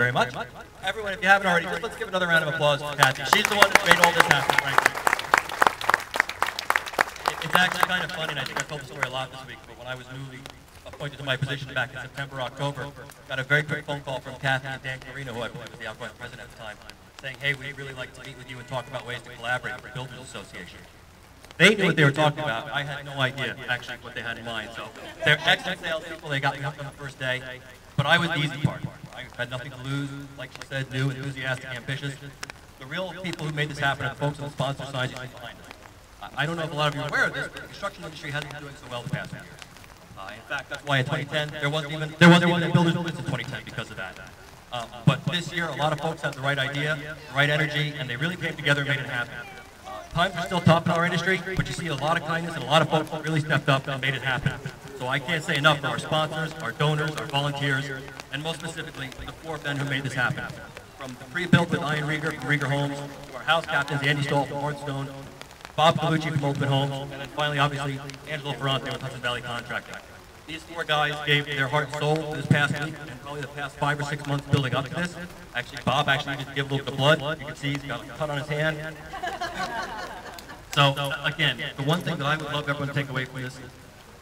very much. Everyone, if you haven't already, just let's give another round of applause to Kathy. She's the one that made all this happen, frankly. It's actually kind of funny, and I think I told the story a lot this week, but when I was newly appointed to my position back in September, October, got a very quick phone call from Kathy and Dan Carino, who I believe was the outgoing president at the time, saying, hey, we'd really like to meet with you and talk about ways to collaborate with the Builders Association. They knew what they were talking about. I had no idea, actually, what they had in mind. So they're excellent salespeople. They got me hooked on the first day. But I was the easy part. I had nothing to lose. Like she said, new, enthusiastic, ambitious. The real people who made this happen are the folks on the sponsor side behind us. I don't know if a lot of you are aware of this, but the construction industry hasn't been doing so well the past few years. In fact, that's why in 2010, there wasn't even a Builders Blitz in 2010 because of that. But this year, a lot of folks had the right idea, the right energy, and they really came together and made it happen. Times are still tough in our industry, but you see a lot of kindness and a lot of folks that really stepped up and made it happen. So I can't say enough for our sponsors, our donors, our volunteers, and most specifically, the 4 men who made this happen. From the pre-built with Ian Rieger from Rieger Homes, to our house captains, Andy Stoll from Hornstone, Bob Colucci from Ultimate Homes, and then finally, obviously, Angelo Ferrante with Hudson Valley Contracting. These 4 guys gave their heart and soul this past week, and probably the past 5 or 6 months building up to this. Actually, Bob actually just gave a little bit of blood. You can see he's got a cut on his hand. So, again, the one thing that I would love everyone to take away from this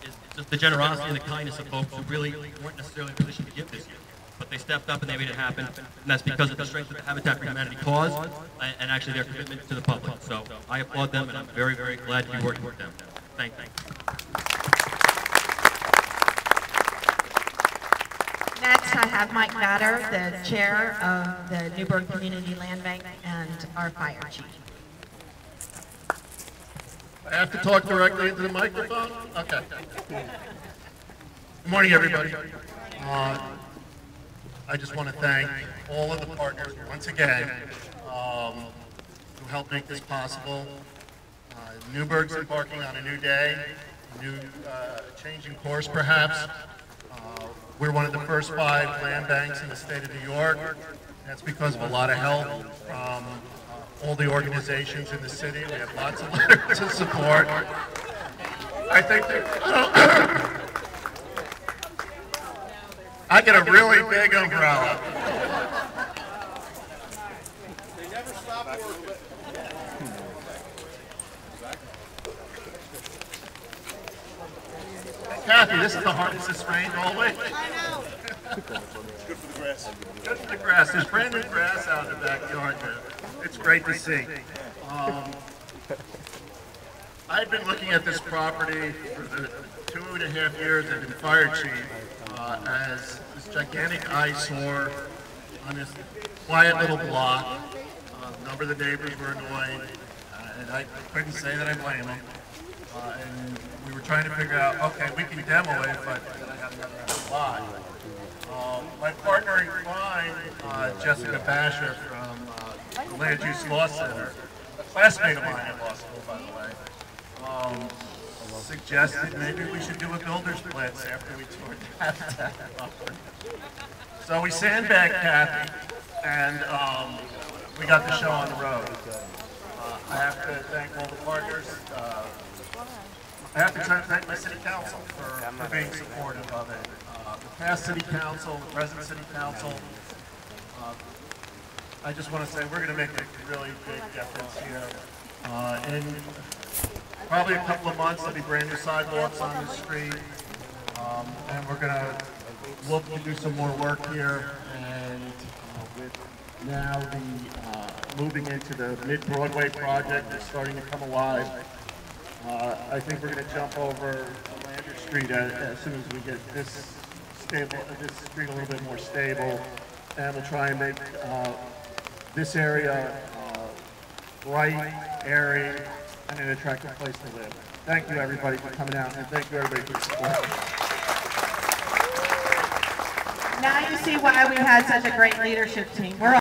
is just the generosity and the kindness of folks who really weren't necessarily in a position to give this year. But they stepped up and they made it happen, and that's because of the strength of the Habitat for Humanity cause and actually their commitment to the public. So I applaud them, and I'm very, very glad to be working with them. Thank you. Next, I have Mike Batter, the chair of the Newburgh Community Land Bank, and our fire chief. I have to talk directly into the microphone? Okay. Good morning, everybody. I just want to thank all of the partners once again who helped make this possible. Newburgh's embarking on a new day, a new changing course perhaps. We're one of the first 5 land banks in the state of New York. That's because of a lot of help from all the organizations in the city. We have lots of letters of support. I think I get a really big umbrella. They never stop working. Kathy, this is the hardest this rained all the way. I know. It's good for the grass. Good for the grass. There's brand new grass out in the backyard there. It's great to see. I've been looking at this property for the 2.5 years I've been fire chief as this gigantic eyesore on this quiet little block. A number of the neighbors were annoyed, and I couldn't say that I blame them. And we were trying to figure out, okay, we can demo it, but then I have another lot. My partner in crime, Jessica Basher from the Land Use Law Center, a classmate of mine in law school, by the way, suggested maybe we should do a builder's blitz after we toured the Habitat. So we sandbagged Kathy, and we got the show on the road. I have to thank all the partners. I have to thank my city council for being supportive of it. The past city council, the present city council. I just want to say we're going to make a really big difference here. In probably a couple of months, there'll be brand new sidewalks on the street, and we're going to look to do some more work here. And with now the moving into the Mid-Broadway project is starting to come alive. I think we're going to jump over Lander Street as soon as we get this street a little bit more stable, and we'll try and make this area bright, airy, and an attractive place to live. Thank you, everybody, for coming out, and thank you, everybody, for your support. Now you see why we had such a great leadership team. We're